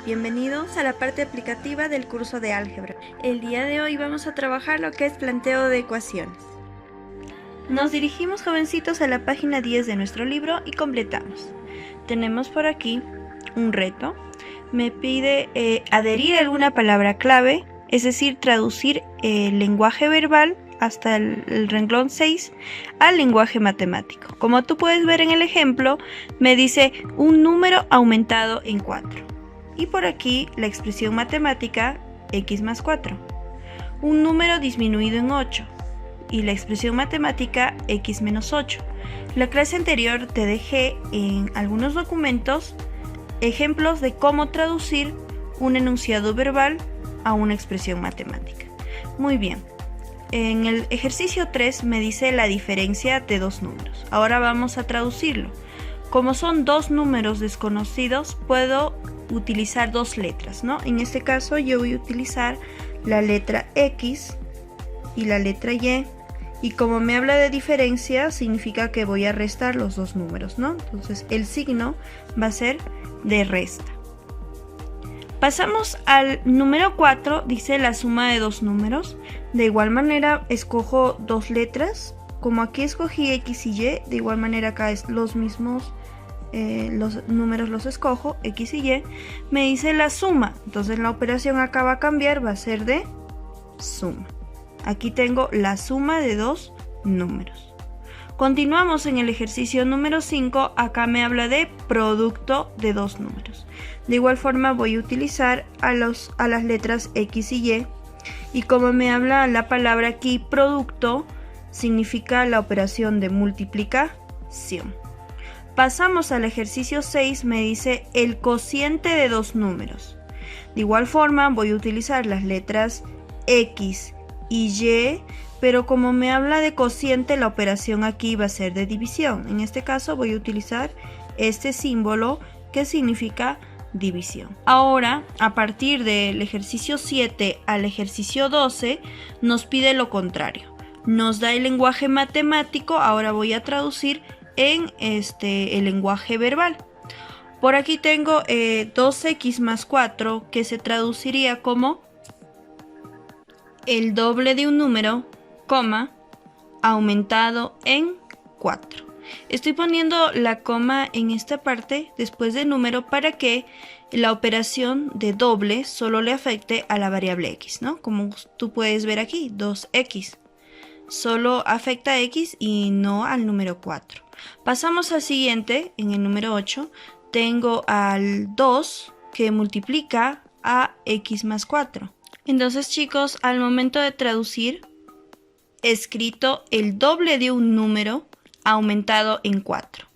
bienvenidos a la parte aplicativa del curso de álgebra. El día de hoy vamos a trabajar lo que es planteo de ecuaciones. Nos dirigimos, jovencitos, a la página 10 de nuestro libro y completamos. Tenemos por aquí un reto. Me pide adherir alguna palabra clave, es decir, traducir el lenguaje verbal hasta el renglón 6 al lenguaje matemático. Como tú puedes ver en el ejemplo, me dice un número aumentado en 4. Y por aquí la expresión matemática x más 4. Un número disminuido en 8. Y la expresión matemática x menos 8. La clase anterior te dejé en algunos documentos ejemplos de cómo traducir un enunciado verbal a una expresión matemática. Muy bien. En el ejercicio 3 me dice la diferencia de dos números. Ahora vamos a traducirlo. Como son dos números desconocidos, puedo utilizar dos letras, ¿no? En este caso yo voy a utilizar la letra X y la letra Y. Y como me habla de diferencia, significa que voy a restar los dos números, ¿no? Entonces el signo va a ser de resta. Pasamos al número 4, dice la suma de dos números. De igual manera escojo dos letras. Como aquí escogí X y Y, de igual manera acá es los mismos, los números los escojo, X y Y. Me dice la suma, entonces la operación acá va a cambiar, va a ser de suma. Aquí tengo la suma de dos números. Continuamos en el ejercicio número 5, acá me habla de producto de dos números. De igual forma voy a utilizar a las letras X y Y. Y como me habla la palabra aquí producto, significa la operación de multiplicación. Pasamos al ejercicio 6, me dice el cociente de dos números. De igual forma voy a utilizar las letras X y Y, pero como me habla de cociente, la operación aquí va a ser de división. En este caso voy a utilizar este símbolo que significa división. Ahora, a partir del ejercicio 7 al ejercicio 12, nos pide lo contrario. Nos da el lenguaje matemático, ahora voy a traducir en el lenguaje verbal. Por aquí tengo 2x más 4, que se traduciría como el doble de un número, coma, aumentado en 4. Estoy poniendo la coma en esta parte después del número para que la operación de doble solo le afecte a la variable x, ¿no? Como tú puedes ver aquí, 2x. Solo afecta a x y no al número 4. Pasamos al siguiente, en el número 8, tengo al 2 que multiplica a x más 4. Entonces, chicos, al momento de traducir, escrito el doble de un número aumentado en 4.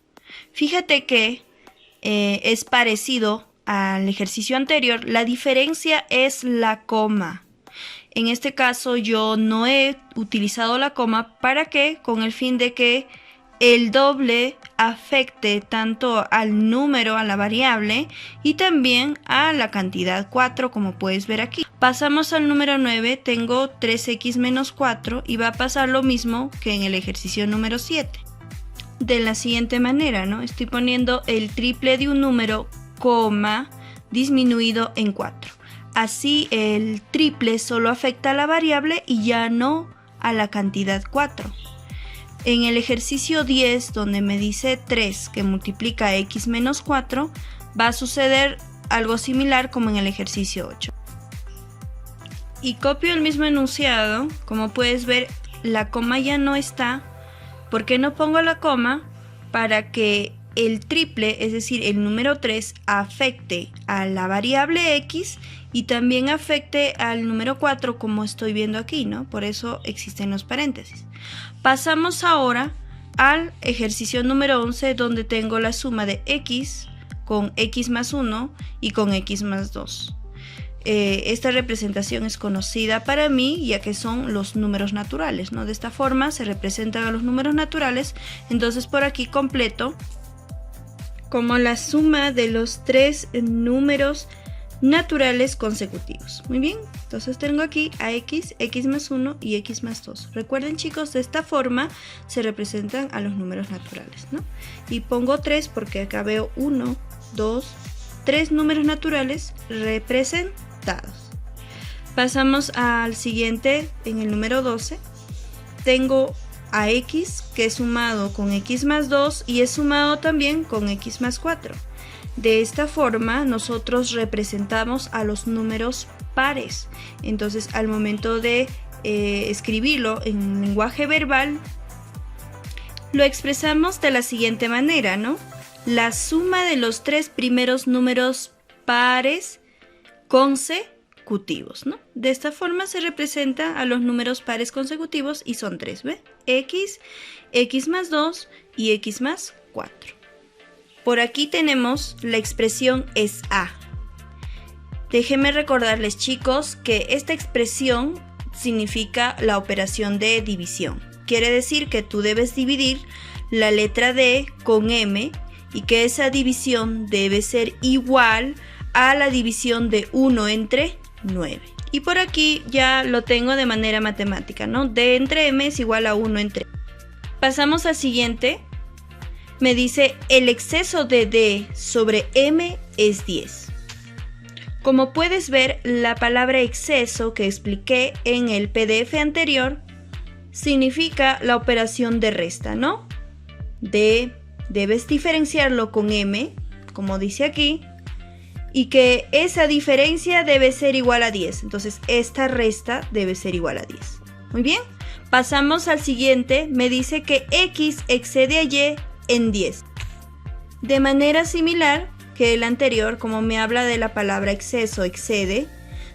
Fíjate que es parecido al ejercicio anterior. La diferencia es la coma. En este caso yo no he utilizado la coma. ¿Para qué? Con el fin de que el doble afecte tanto al número, a la variable, y también a la cantidad 4, como puedes ver aquí. Pasamos al número 9, tengo 3x menos 4 y va a pasar lo mismo que en el ejercicio número 7. De la siguiente manera, ¿no? Estoy poniendo el triple de un número, coma, disminuido en 4. Así el triple solo afecta a la variable y ya no a la cantidad 4. En el ejercicio 10, donde me dice 3 que multiplica x menos 4, va a suceder algo similar como en el ejercicio 8. Y copio el mismo enunciado. Como puedes ver, la coma ya no está. ¿Por qué no pongo la coma? Para que el triple, es decir, el número 3, afecte a la variable x y también afecte al número 4, como estoy viendo aquí, ¿no? Por eso existen los paréntesis. Pasamos ahora al ejercicio número 11, donde tengo la suma de x con x más 1 y con x más 2. Esta representación es conocida para mí, ya que son los números naturales, ¿no? De esta forma se representan a los números naturales. Entonces por aquí completo como la suma de los tres números naturales consecutivos. Muy bien, entonces tengo aquí a x, x más 1 y x más 2. Recuerden, chicos, de esta forma se representan a los números naturales, ¿no? Y pongo 3 porque acá veo 1, 2, 3 números naturales representados. Pasamos al siguiente, en el número 12. Tengo a x que es sumado con x más 2 y es sumado también con x más 4. De esta forma nosotros representamos a los números pares. Entonces al momento de escribirlo en lenguaje verbal, lo expresamos de la siguiente manera, ¿no? La suma de los 3 primeros números pares consecutivos, ¿no? De esta forma se representa a los números pares consecutivos y son 3, ¿ve? X, x más 2 y x más 4. Por aquí tenemos la expresión es A. Déjenme recordarles, chicos, que esta expresión significa la operación de división. Quiere decir que tú debes dividir la letra D con M y que esa división debe ser igual a la división de 1 entre 9. Y por aquí ya lo tengo de manera matemática, ¿no? D entre M es igual a 1 entre. Pasamos al siguiente. Me dice el exceso de D sobre M es 10. Como puedes ver, la palabra exceso que expliqué en el PDF anterior significa la operación de resta, ¿no? D debes diferenciarlo con M, como dice aquí, y que esa diferencia debe ser igual a 10. Entonces esta resta debe ser igual a 10. Muy bien, pasamos al siguiente. Me dice que X excede a Y en 10. De manera similar que el anterior, como me habla de la palabra exceso, excede,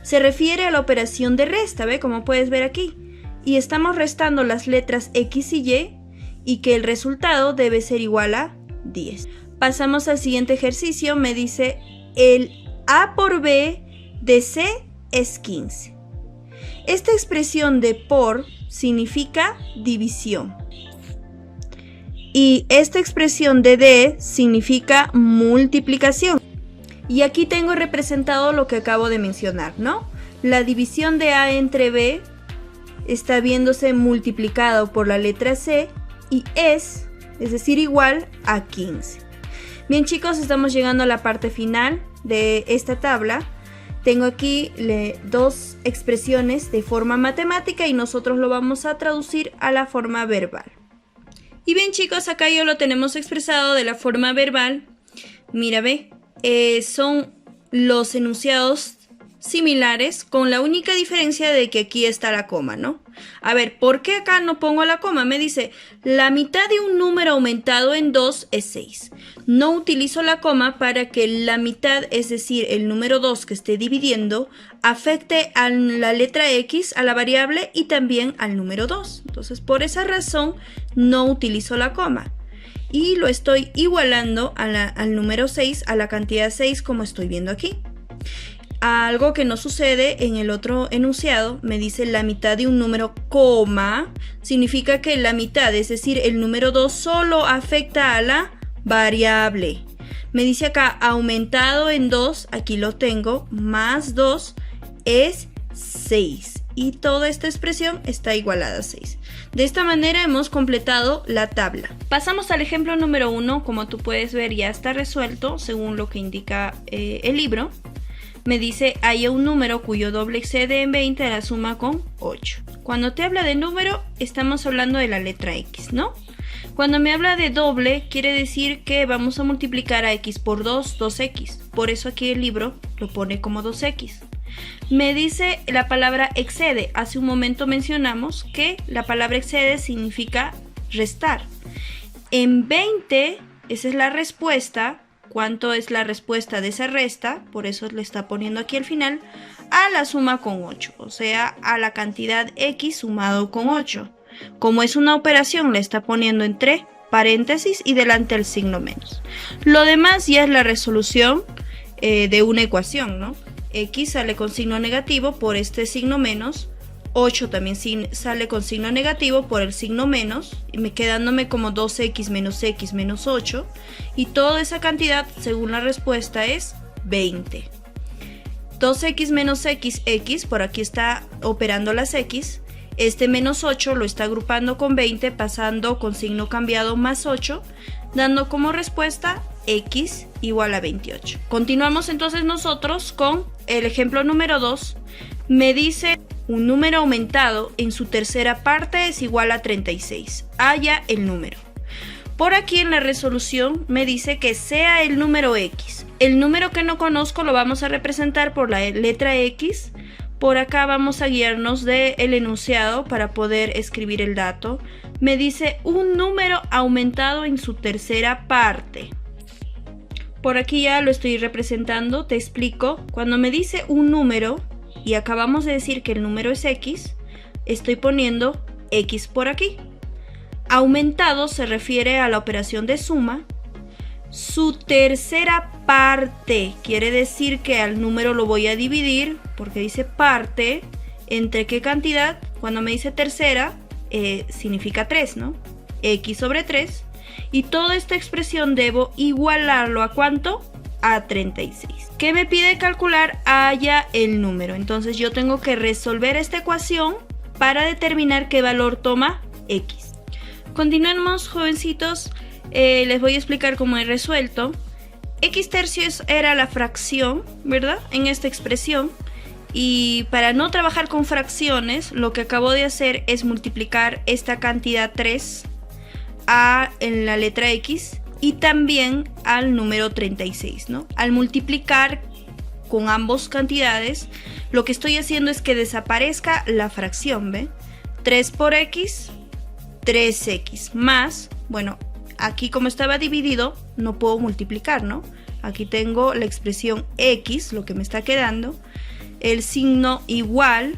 se refiere a la operación de resta, ¿ve? Como puedes ver aquí. Y estamos restando las letras X y Y que el resultado debe ser igual a 10. Pasamos al siguiente ejercicio. Me dice el A por B de C es 15. Esta expresión de por significa división. Y esta expresión de D significa multiplicación. Y aquí tengo representado lo que acabo de mencionar, ¿no? La división de A entre B está viéndose multiplicado por la letra C y es decir, igual a 15. Bien, chicos, estamos llegando a la parte final de esta tabla. Tengo aquí dos expresiones de forma matemática y nosotros lo vamos a traducir a la forma verbal. Y bien, chicos, acá ya lo tenemos expresado de la forma verbal. Mira, ve, son los enunciados similares con la única diferencia de que aquí está la coma, ¿no? A ver, ¿por qué acá no pongo la coma? Me dice, la mitad de un número aumentado en 2 es 6. No utilizo la coma para que la mitad, es decir, el número 2 que esté dividiendo, afecte a la letra X, a la variable y también al número 2. Entonces, por esa razón, no utilizo la coma. Y lo estoy igualando al número 6, a la cantidad 6, como estoy viendo aquí. Algo que no sucede en el otro enunciado, me dice la mitad de un número, coma, significa que la mitad, es decir, el número 2 solo afecta a la variable. Me dice acá, aumentado en 2, aquí lo tengo, más 2 es 6. Y toda esta expresión está igualada a 6. De esta manera hemos completado la tabla. Pasamos al ejemplo número 1, como tú puedes ver ya está resuelto según lo que indica el libro. Me dice, hay un número cuyo doble excede en 20 a la suma con 8. Cuando te habla de número, estamos hablando de la letra X, ¿no? Cuando me habla de doble, quiere decir que vamos a multiplicar a X por 2, 2X. Por eso aquí el libro lo pone como 2X. Me dice la palabra excede. Hace un momento mencionamos que la palabra excede significa restar. En 20, esa es la respuesta. ¿Cuánto es la respuesta de esa resta? Por eso le está poniendo aquí al final a la suma con 8, o sea, a la cantidad X sumado con 8. Como es una operación, le está poniendo entre paréntesis y delante el signo menos. Lo demás ya es la resolución de una ecuación, ¿no? X sale con signo negativo por este signo menos. 8 también sale con signo negativo por el signo menos, quedándome como 2x menos 8, y toda esa cantidad según la respuesta es 20. 2x menos x, por aquí está operando las x, Este menos 8 lo está agrupando con 20, pasando con signo cambiado más 8, dando como respuesta x igual a 28. Continuamos entonces nosotros con el ejemplo número 2. Me dice un número aumentado en su tercera parte es igual a 36. Halla el número. Por aquí en la resolución me dice que sea el número x. El número que no conozco lo vamos a representar por la letra x. Por acá vamos a guiarnos del enunciado para poder escribir el dato. Me dice un número aumentado en su tercera parte. Por aquí ya lo estoy representando, te explico. Cuando me dice un número y acabamos de decir que el número es x, estoy poniendo x por aquí. Aumentado se refiere a la operación de suma. Su tercera parte quiere decir que al número lo voy a dividir, porque dice parte, ¿entre qué cantidad? Cuando me dice tercera, significa 3, ¿no? X sobre 3. Y toda esta expresión debo igualarlo ¿a cuánto? A 36. ¿Qué me pide calcular? Halla el número. Entonces yo tengo que resolver esta ecuación para determinar qué valor toma x. Continuemos, jovencitos. Les voy a explicar cómo he resuelto. X tercios era la fracción, ¿verdad? En esta expresión. Y para no trabajar con fracciones, lo que acabo de hacer es multiplicar esta cantidad 3 en la letra X y también al número 36, ¿no? Al multiplicar con ambas cantidades, lo que estoy haciendo es que desaparezca la fracción, ¿ve? 3 por X, 3X más, bueno, aquí como estaba dividido, no puedo multiplicar, ¿no? Aquí tengo la expresión X, lo que me está quedando, el signo igual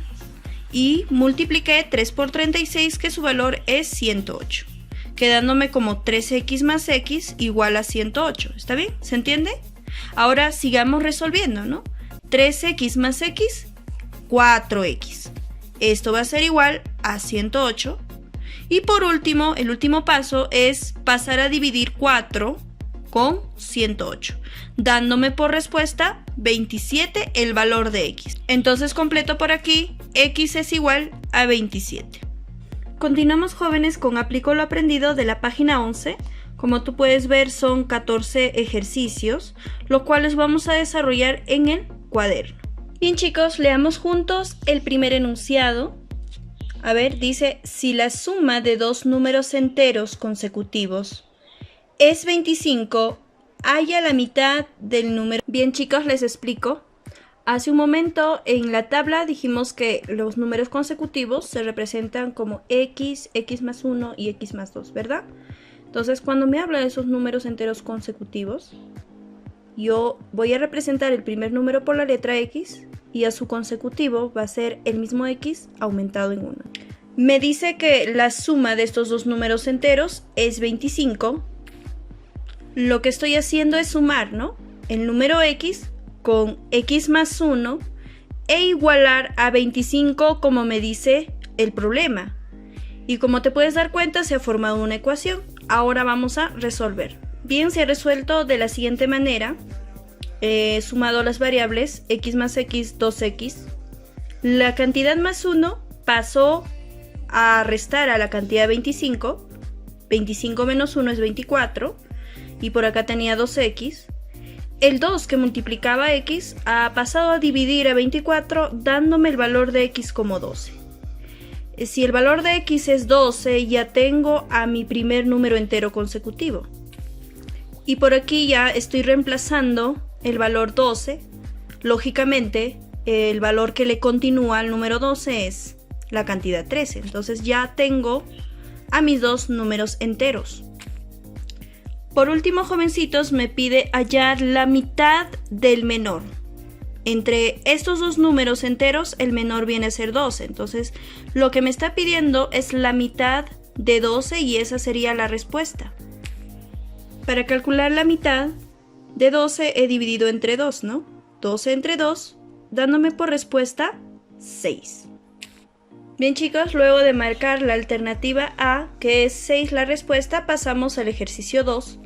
y multipliqué 3 por 36, que su valor es 108. Quedándome como 3x más x igual a 108. ¿Está bien? ¿Se entiende? Ahora sigamos resolviendo, ¿no? 3x más x, 4x. Esto va a ser igual a 108. Y por último, el último paso es pasar a dividir 4 con 108, dándome por respuesta 27 el valor de x. Entonces completo por aquí, x es igual a 27. Continuamos, jóvenes, con aplico lo aprendido de la página 11. Como tú puedes ver, son 14 ejercicios, los cuales vamos a desarrollar en el cuaderno. Bien, chicos, leamos juntos el primer enunciado. A ver, dice, si la suma de dos números enteros consecutivos es 25, halla la mitad del número. Bien, chicos, les explico. Hace un momento en la tabla dijimos que los números consecutivos se representan como x, x más 1 y x más 2, ¿verdad? Entonces, cuando me habla de esos números enteros consecutivos, yo voy a representar el primer número por la letra x y a su consecutivo va a ser el mismo x aumentado en 1. Me dice que la suma de estos dos números enteros es 25. Lo que estoy haciendo es sumar, ¿no? El número x con x más 1 e igualar a 25 como me dice el problema. Y como te puedes dar cuenta, se ha formado una ecuación. Ahora vamos a resolver. Bien, se ha resuelto de la siguiente manera. He sumado las variables x más x, 2x. La cantidad más 1 pasó a restar a la cantidad 25. 25 menos 1 es 24. Y por acá tenía 2x. El 2 que multiplicaba x ha pasado a dividir a 24, dándome el valor de x como 12. Si el valor de x es 12, ya tengo a mi primer número entero consecutivo. Y por aquí ya estoy reemplazando el valor 12. Lógicamente, el valor que le continúa al número 12 es la cantidad 13. Entonces ya tengo a mis dos números enteros. Por último, jovencitos, me pide hallar la mitad del menor. Entre estos dos números enteros, el menor viene a ser 12. Entonces, lo que me está pidiendo es la mitad de 12 y esa sería la respuesta. Para calcular la mitad de 12 he dividido entre 2, ¿no? 12 entre 2, dándome por respuesta 6. Bien, chicos, luego de marcar la alternativa A, que es 6 la respuesta, pasamos al ejercicio 2.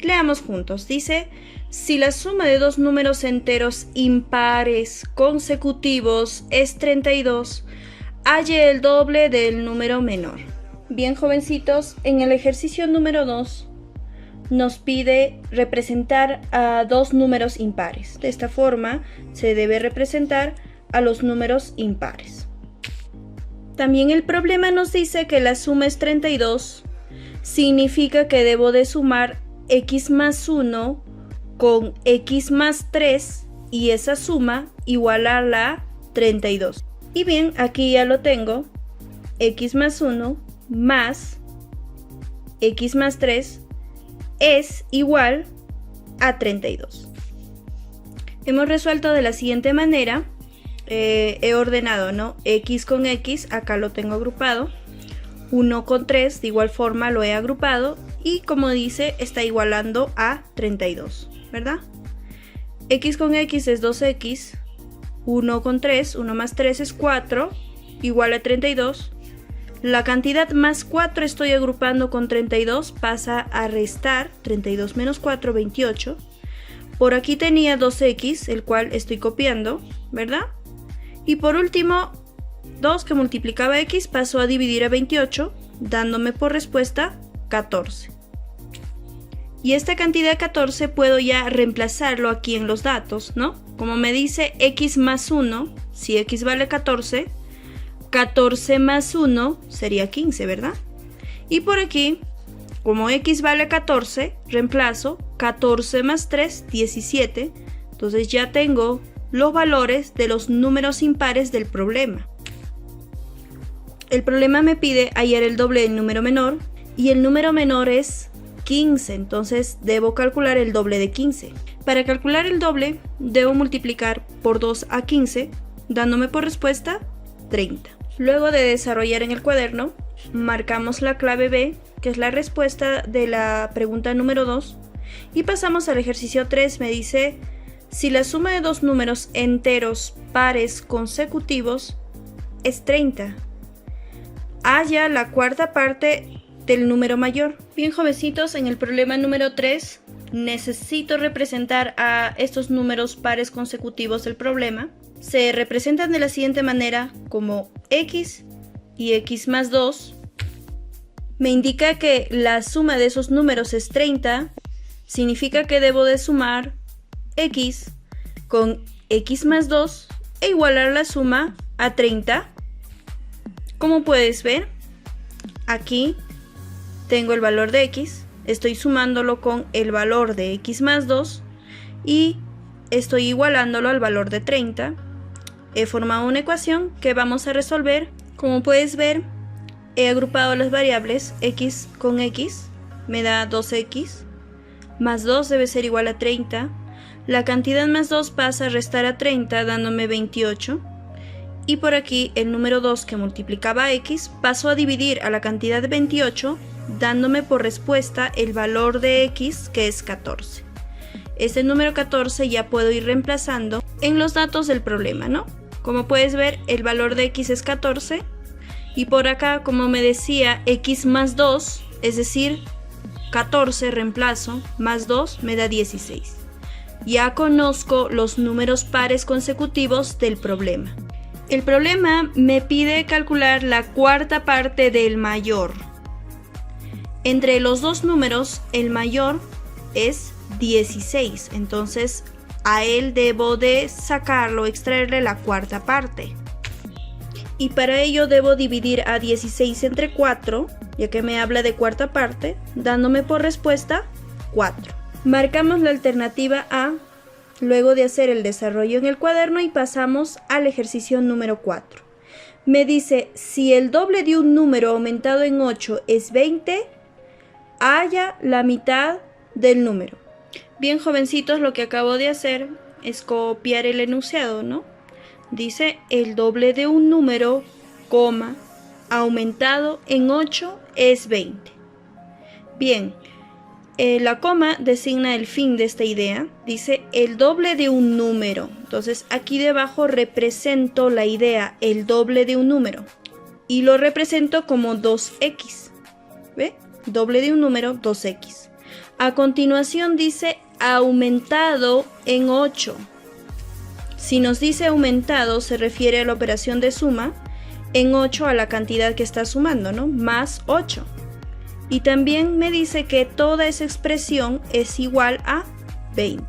Leamos juntos. Dice, si la suma de dos números enteros impares consecutivos es 32, halle el doble del número menor. Bien, jovencitos, en el ejercicio número 2 nos pide representar a dos números impares. De esta forma se debe representar a los números impares. También el problema nos dice que la suma es 32, significa que debo de sumar x más 1 con x más 3 y esa suma igualarla a 32. Y bien, aquí ya lo tengo, x más 1 más x más 3 es igual a 32. Hemos resuelto de la siguiente manera. He ordenado, ¿no? X con X, acá lo tengo agrupado. 1 con 3, de igual forma lo he agrupado. Y como dice, está igualando a 32, ¿verdad? X con X es 2X. 1 con 3, 1 más 3 es 4, igual a 32. La cantidad más 4 estoy agrupando con 32, pasa a restar. 32 menos 4, 28. Por aquí tenía 2X, el cual estoy copiando, ¿verdad? Y por último, 2 que multiplicaba X pasó a dividir a 28, dándome por respuesta 14. Y esta cantidad 14 puedo ya reemplazarlo aquí en los datos, ¿no? Como me dice X más 1, si X vale 14, 14 más 1 sería 15, ¿verdad? Y por aquí, como X vale 14, reemplazo 14 más 3, 17. Entonces ya tengo los valores de los números impares del problema. El problema me pide hallar el doble del número menor y el número menor es 15, entonces debo calcular el doble de 15. Para calcular el doble debo multiplicar por 2 a 15, dándome por respuesta 30. Luego de desarrollar en el cuaderno, marcamos la clave B, que es la respuesta de la pregunta número 2, y pasamos al ejercicio 3. Me dice: si la suma de dos números enteros pares consecutivos es 30, halla la cuarta parte del número mayor. Bien, jovencitos, en el problema número 3 necesito representar a estos números pares consecutivos del problema. Se representan de la siguiente manera, como x y x más 2. Me indica que la suma de esos números es 30, significa que debo de sumar x con x más 2 e igualar la suma a 30. Como puedes ver, aquí tengo el valor de x, estoy sumándolo con el valor de x más 2 y estoy igualándolo al valor de 30. He formado una ecuación que vamos a resolver. Como puedes ver, he agrupado las variables. X con x me da 2x, más 2 debe ser igual a 30. La cantidad más 2 pasa a restar a 30, dándome 28. Y por aquí el número 2 que multiplicaba x pasó a dividir a la cantidad de 28, dándome por respuesta el valor de x, que es 14. Este número 14 ya puedo ir reemplazando en los datos del problema, ¿no? Como puedes ver, el valor de x es 14. Y por acá, como me decía, x más 2, es decir, 14 reemplazo, más 2 me da 16. Ya conozco los números pares consecutivos del problema. El problema me pide calcular la cuarta parte del mayor. Entre los dos números, el mayor es 16, entonces a él debo de sacarlo, extraerle la cuarta parte. Y para ello debo dividir a 16 entre 4, ya que me habla de cuarta parte, dándome por respuesta 4. Marcamos la alternativa A luego de hacer el desarrollo en el cuaderno y pasamos al ejercicio número 4. Me dice: si el doble de un número aumentado en 8 es 20, halla la mitad del número. Bien, jovencitos, lo que acabo de hacer es copiar el enunciado, ¿no? Dice: el doble de un número, coma, aumentado en 8 es 20. Bien, la coma designa el fin de esta idea. Dice el doble de un número. Entonces aquí debajo represento la idea, el doble de un número. Y lo represento como 2x. ¿Ve? Doble de un número, 2x. A continuación dice aumentado en 8. Si nos dice aumentado se refiere a la operación de suma en 8 a la cantidad que está sumando, ¿no? Más 8. Y también me dice que toda esa expresión es igual a 20.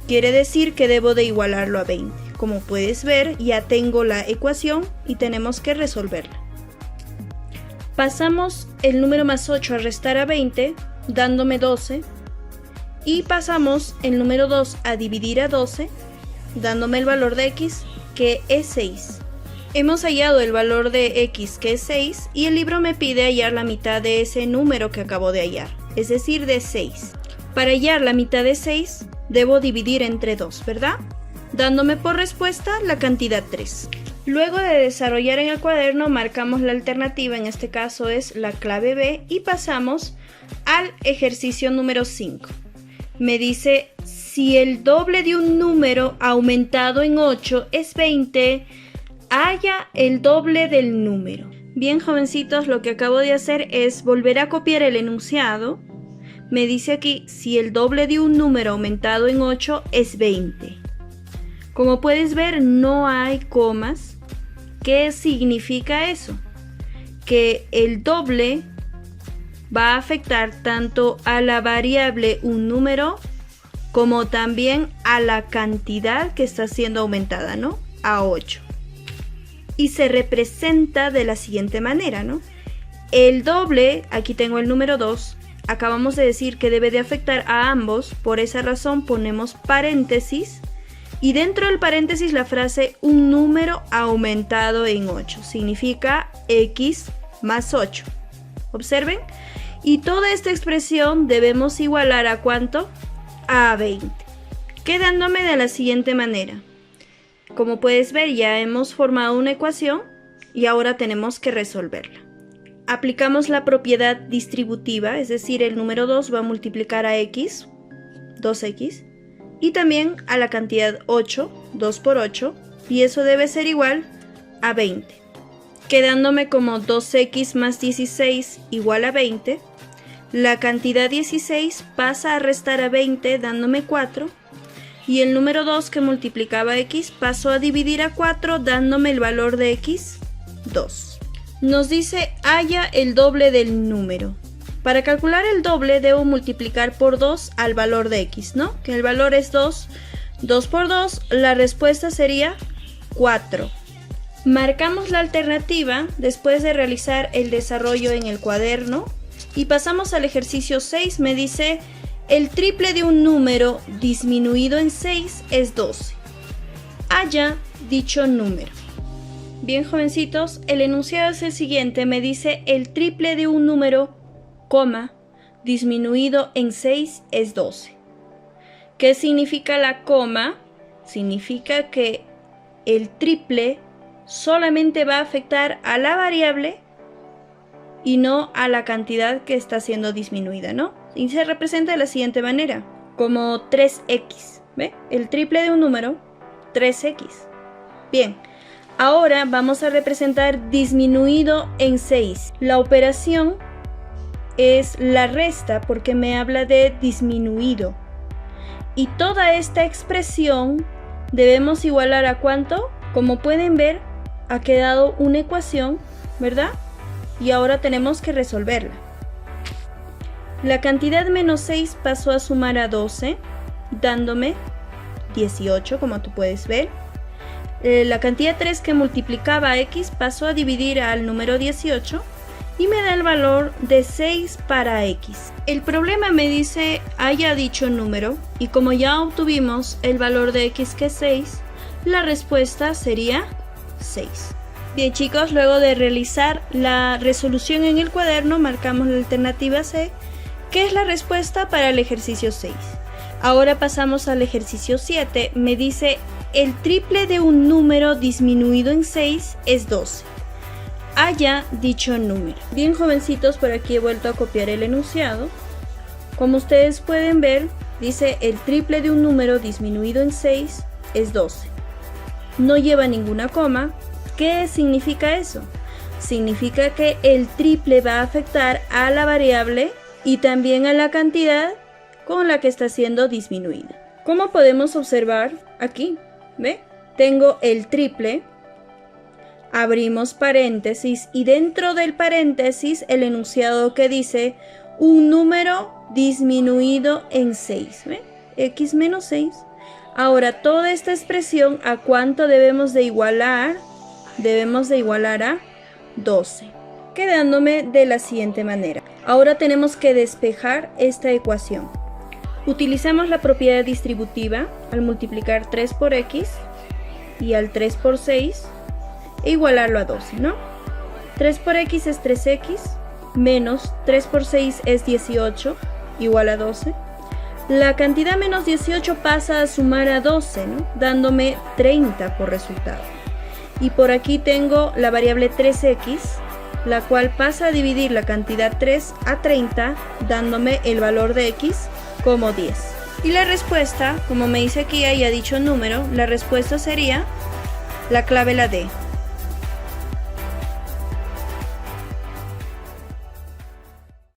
Quiere decir que debo de igualarlo a 20. Como puedes ver, ya tengo la ecuación y tenemos que resolverla. Pasamos el número más 8 a restar a 20, dándome 12. Y pasamos el número 2 a dividir a 12, dándome el valor de x, que es 6. Hemos hallado el valor de x, que es 6, y el libro me pide hallar la mitad de ese número que acabo de hallar, es decir, de 6. Para hallar la mitad de 6, debo dividir entre 2, ¿verdad? Dándome por respuesta la cantidad 3. Luego de desarrollar en el cuaderno, marcamos la alternativa, en este caso es la clave B, y pasamos al ejercicio número 5. Me dice, si el doble de un número aumentado en 8 es 20, halla el doble del número. Bien, jovencitos, lo que acabo de hacer es volver a copiar el enunciado. Me dice aquí, si el doble de un número aumentado en 8 es 20. Como puedes ver, no hay comas. ¿Qué significa eso? Que el doble va a afectar tanto a la variable un número como también a la cantidad que está siendo aumentada, ¿no? A 8. Y se representa de la siguiente manera, ¿no? El doble, aquí tengo el número 2, acabamos de decir que debe de afectar a ambos, por esa razón ponemos paréntesis y dentro del paréntesis la frase un número aumentado en 8, significa x más 8. Observen, y toda esta expresión debemos igualar a ¿cuánto? A 20, quedándome de la siguiente manera. Como puedes ver, ya hemos formado una ecuación y ahora tenemos que resolverla. Aplicamos la propiedad distributiva, es decir, el número 2 va a multiplicar a x, 2x, y también a la cantidad 8, 2 por 8, y eso debe ser igual a 20. Quedándome como 2x más 16 igual a 20, la cantidad 16 pasa a restar a 20 dándome 4, y el número 2 que multiplicaba x pasó a dividir a 4 dándome el valor de x, 2. Nos dice halla el doble del número. Para calcular el doble debo multiplicar por 2 al valor de x, ¿no? Que el valor es 2. 2 por 2, la respuesta sería 4. Marcamos la alternativa después de realizar el desarrollo en el cuaderno y pasamos al ejercicio 6. Me dice el triple de un número disminuido en 6 es 12. Halla dicho número. Bien, jovencitos, el enunciado es el siguiente. Me dice el triple de un número, coma, disminuido en 6 es 12. ¿Qué significa la coma? Significa que el triple solamente va a afectar a la variable y no a la cantidad que está siendo disminuida, ¿no? Y se representa de la siguiente manera, como 3x, ¿ve? El triple de un número, 3x. Bien, ahora vamos a representar disminuido en 6. La operación es la resta porque me habla de disminuido. Y toda esta expresión debemos igualar a ¿cuánto? Como pueden ver, ha quedado una ecuación, ¿verdad? Y ahora tenemos que resolverla. La cantidad menos 6 pasó a sumar a 12, dándome 18, como tú puedes ver. La cantidad 3 que multiplicaba a x pasó a dividir al número 18 y me da el valor de 6 para x. El problema me dice haya dicho número y como ya obtuvimos el valor de x que es 6, la respuesta sería 6. Bien, chicos, luego de realizar la resolución en el cuaderno marcamos la alternativa C, que es la respuesta para el ejercicio 6. Ahora pasamos al ejercicio 7. Me dice el triple de un número disminuido en 6 es 12. Halla dicho número. Bien, jovencitos, por aquí he vuelto a copiar el enunciado. Como ustedes pueden ver, dice el triple de un número disminuido en 6 es 12. No lleva ninguna coma. ¿Qué significa eso? Significa que el triple va a afectar a la variable y también a la cantidad con la que está siendo disminuida. Como podemos observar aquí, ¿ve? Tengo el triple, abrimos paréntesis y dentro del paréntesis el enunciado que dice un número disminuido en 6. ¿Ve? X menos 6. Ahora toda esta expresión, ¿a cuánto debemos de igualar? Debemos de igualar a 12, quedándome de la siguiente manera. Ahora tenemos que despejar esta ecuación. Utilizamos la propiedad distributiva al multiplicar 3 por x y al 3 por 6 e igualarlo a 12, ¿no? 3 por x es 3x menos 3 por 6 es 18 igual a 12. La cantidad menos 18 pasa a sumar a 12, ¿no? Dándome 30 por resultado. Y por aquí tengo la variable 3x, la cual pasa a dividir la cantidad 3 a 30, dándome el valor de x como 10. Y la respuesta, como me dice aquí, haya dicho número, la respuesta sería la clave la D.